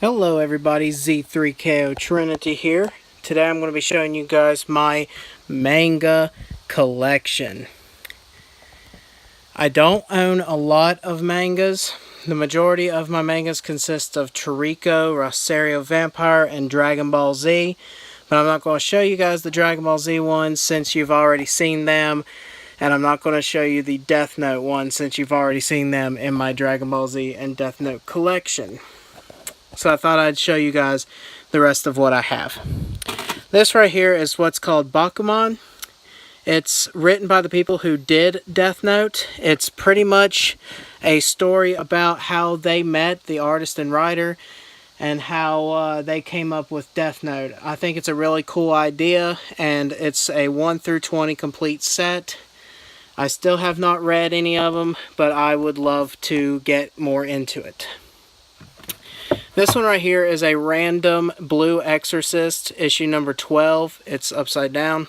Hello everybody, Z3KO Trinity here. Today I'm going to be showing you guys my manga collection. I don't own a lot of mangas. The majority of my mangas consist of Toriko, Rosario Vampire, and Dragon Ball Z. But I'm not going to show you guys the Dragon Ball Z ones since you've already seen them. And I'm not going to show you the Death Note ones since you've already seen them in my Dragon Ball Z and Death Note collection. So I thought I'd show you guys the rest of what I have. This right here is what's called Bakuman. It's written by the people who did Death Note. It's pretty much a story about how they met, the artist and writer, and how they came up with Death Note. I think it's a really cool idea, and it's a 1 through 20 complete set. I still have not read any of them, but I would love to get more into it. This one right here is a random blue Exorcist, issue number 12. It's upside down.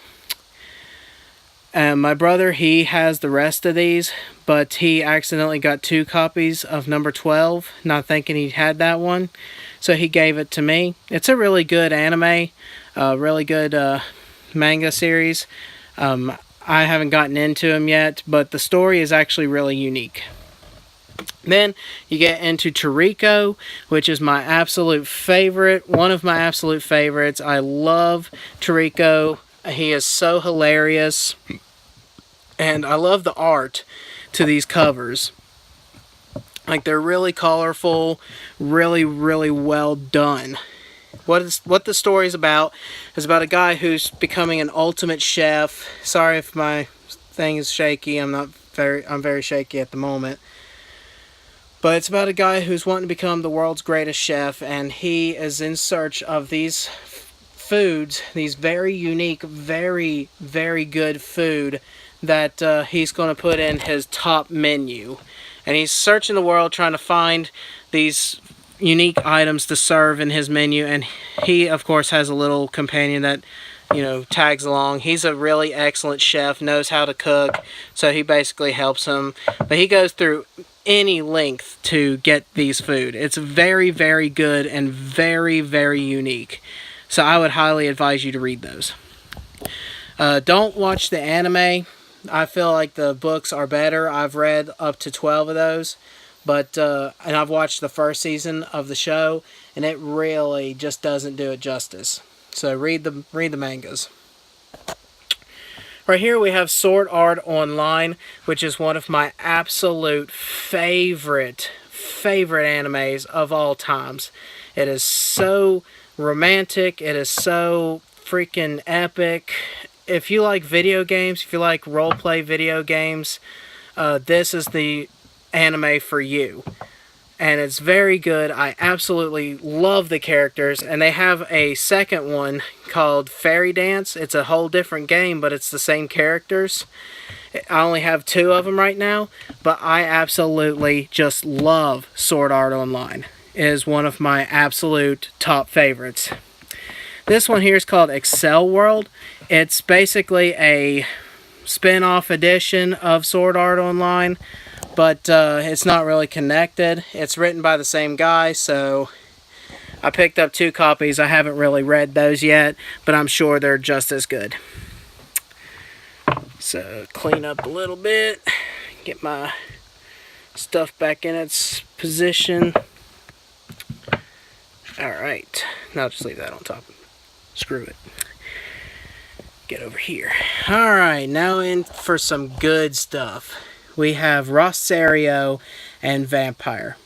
And my brother, he has the rest of these, but he accidentally got 2 copies of number 12, not thinking he had that one. So he gave it to me. It's a really good anime, really good manga series. I haven't gotten into them yet, but the story is actually really unique. Then you get into Toriko, which is my absolute favorite, one of my absolute favorites. I love Toriko. He is so hilarious. And I love the art to these covers. Like, they're really colorful, really well done. What the story is about a guy who's becoming an ultimate chef. Sorry if my thing is shaky. I'm very shaky at the moment. But it's about a guy who's wanting to become the world's greatest chef, and he is in search of these foods, these very unique, very good food that he's going to put in his top menu. And he's searching the world trying to find these unique items to serve in his menu, and he, of course, has a little companion that, you know, tags along. He's a really excellent chef, knows how to cook, so he basically helps him. But he goes through any length to get these food. It's very good and very unique. So I would highly advise you to read those. Don't watch the anime. I feel like the books are better. I've read up to 12 of those. But and I've watched the first season of the show, and it really just doesn't do it justice. So read the mangas. Right here we have Sword Art Online, which is one of my absolute favorite animes of all times. It is so romantic. It is so freaking epic. If you like video games, if you like role-play video games, this is the anime for you. And it's very good. I absolutely love the characters. And they have a second one called Fairy Dance. It's a whole different game, but it's the same characters. I only have 2 of them right now, but I absolutely just love Sword Art Online. It is one of my absolute top favorites. This one here is called Excel World. It's basically a spin-off edition of Sword Art Online, but it's not really connected. It's written by the same guy, so I picked up 2 copies. I haven't really read those yet, but I'm sure they're just as good. So clean up a little bit, get my stuff back in its position. Alright, now just leave that on top. Screw it. Get over here. Alright, now in for some good stuff. We have Rosario and Vampire.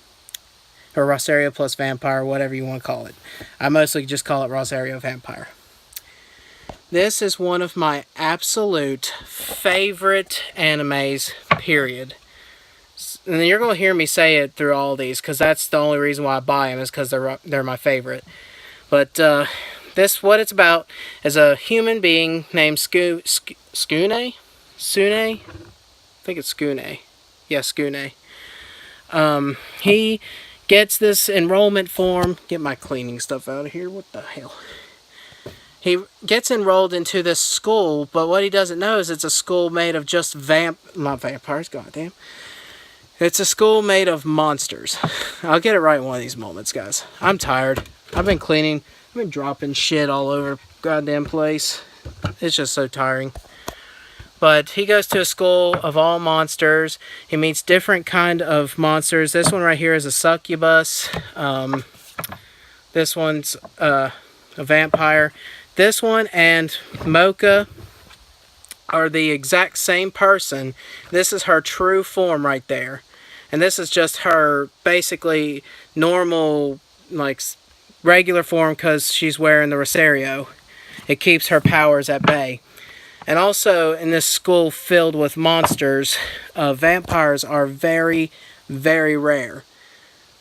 Or Rosario plus Vampire, whatever you want to call it. I mostly just call it Rosario Vampire. This is one of my absolute favorite animes, period. And you're going to hear me say it through all these, because that's the only reason why I buy them, is because they're my favorite. But what it's about is a human being named Skune? Sune? I think it's Skune. Yeah, Skune. He gets this enrollment form. Get my cleaning stuff out of here. What the hell? He gets enrolled into this school, but what he doesn't know is it's a school made of just not vampires, goddamn. It's a school made of monsters. I'll get it right in one of these moments, guys. I'm tired. I've been cleaning. I've been dropping shit all over the goddamn place. It's just so tiring. But he goes to a school of all monsters. He meets different kind of monsters. This one right here is a succubus. This one's a vampire. This one and Mocha are the exact same person. This is her true form right there. And this is just her basically normal, like, regular form because she's wearing the Rosario. It keeps her powers at bay. And also, in this school filled with monsters, vampires are very, very rare.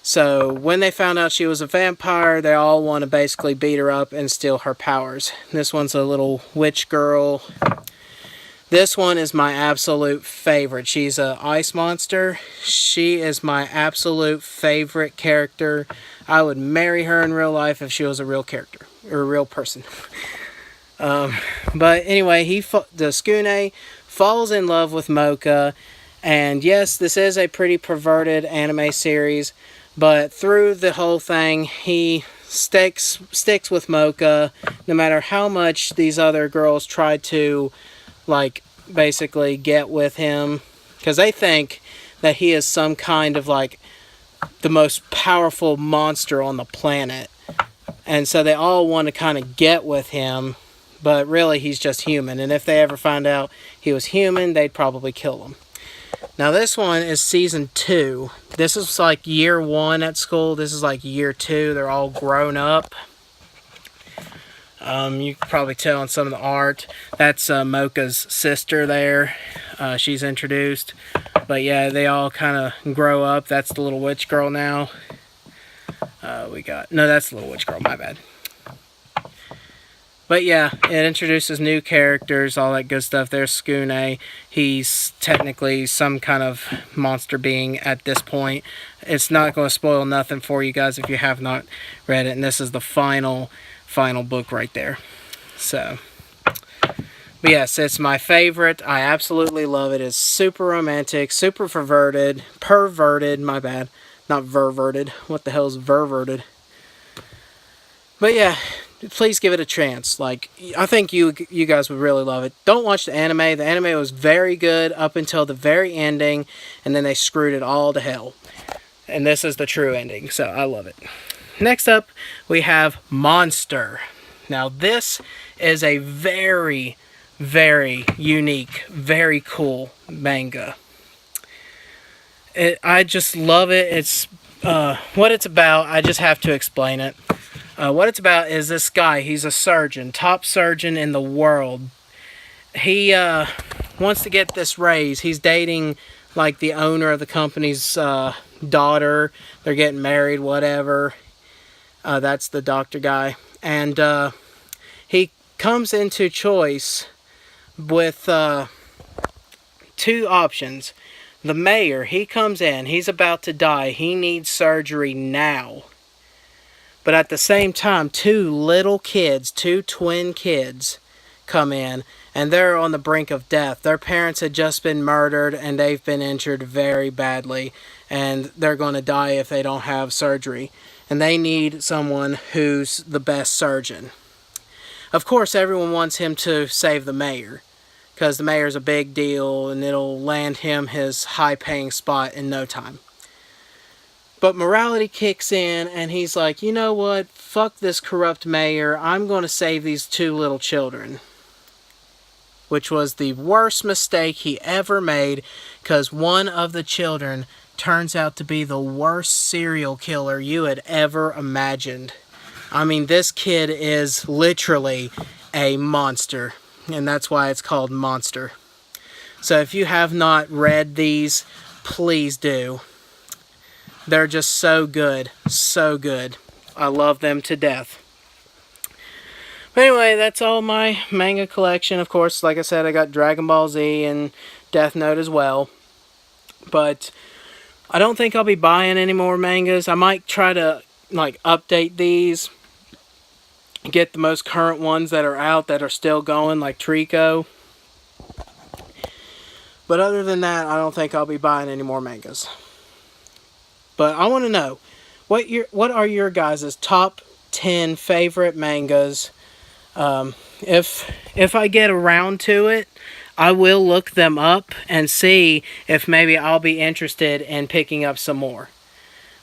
So, when they found out she was a vampire, they all want to basically beat her up and steal her powers. This one's a little witch girl. This one is my absolute favorite. She's an ice monster. She is my absolute favorite character. I would marry her in real life if she was a real character, or a real person. But anyway, the Skune falls in love with Mocha. And yes, this is a pretty perverted anime series. But through the whole thing, he sticks with Mocha. No matter how much these other girls try to, like, basically get with him, because they think that he is some kind of, like, the most powerful monster on the planet, and so they all want to kind of get with him, but really he's just human, and if they ever find out he was human, they'd probably kill him. Now this one is season 2. This is like year 1 at school. This is like year 2. They're all grown up. You can probably tell on some of the art. That's Mocha's sister there. She's introduced. But yeah, they all kind of grow up. That's the little witch girl now. No, that's the little witch girl. My bad. But yeah, it introduces new characters, all that good stuff. There's Skune. He's technically some kind of monster being at this point. It's not going to spoil nothing for you guys if you have not read it. And this is the final book right there. So, but yes, it's my favorite. I absolutely love it. It's super romantic, super perverted, my bad. Not ververted. What the hell is ververted? But yeah, please give it a chance. Like, I think you guys would really love it. Don't watch the anime. The anime was very good up until the very ending, and then they screwed it all to hell. And this is the true ending, so I love it. Next up, we have Monster. Now, this is a very, very unique, very cool manga. I just love it. It's what it's about. I just have to explain it. What it's about is this guy. He's a surgeon, top surgeon in the world. He wants to get this raise. He's dating like the owner of the company's daughter. They're getting married, whatever. That's the doctor guy. And he comes into choice with 2 options. The mayor, he comes in. He's about to die. He needs surgery now. But at the same time, 2 little kids, 2 twin kids, come in. And they're on the brink of death. Their parents had just been murdered and they've been injured very badly. And they're going to die if they don't have surgery. And they need someone who's the best surgeon. Of course, everyone wants him to save the mayor, because the mayor's a big deal and it'll land him his high-paying spot in no time. But morality kicks in and he's like, you know what? Fuck this corrupt mayor. I'm going to save these 2 little children. Which was the worst mistake he ever made, because one of the children turns out to be the worst serial killer you had ever imagined. I mean, this kid is literally a monster, and that's why it's called Monster. So if you have not read these, please do. They're just so good, so good. I love them to death. But anyway, that's all my manga collection. Of course, like I said, I got Dragon Ball Z and Death Note as well. But I don't think I'll be buying any more mangas. I might try to like update these, get the most current ones that are out that are still going, like Trico. But other than that, I don't think I'll be buying any more mangas. But I want to know, what are your guys' top 10 favorite mangas? If I get around to it, I will look them up and see if maybe I'll be interested in picking up some more.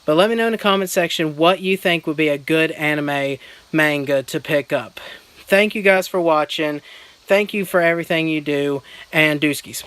But let me know in the comment section what you think would be a good anime manga to pick up. Thank you guys for watching. Thank you for everything you do, and dooskies.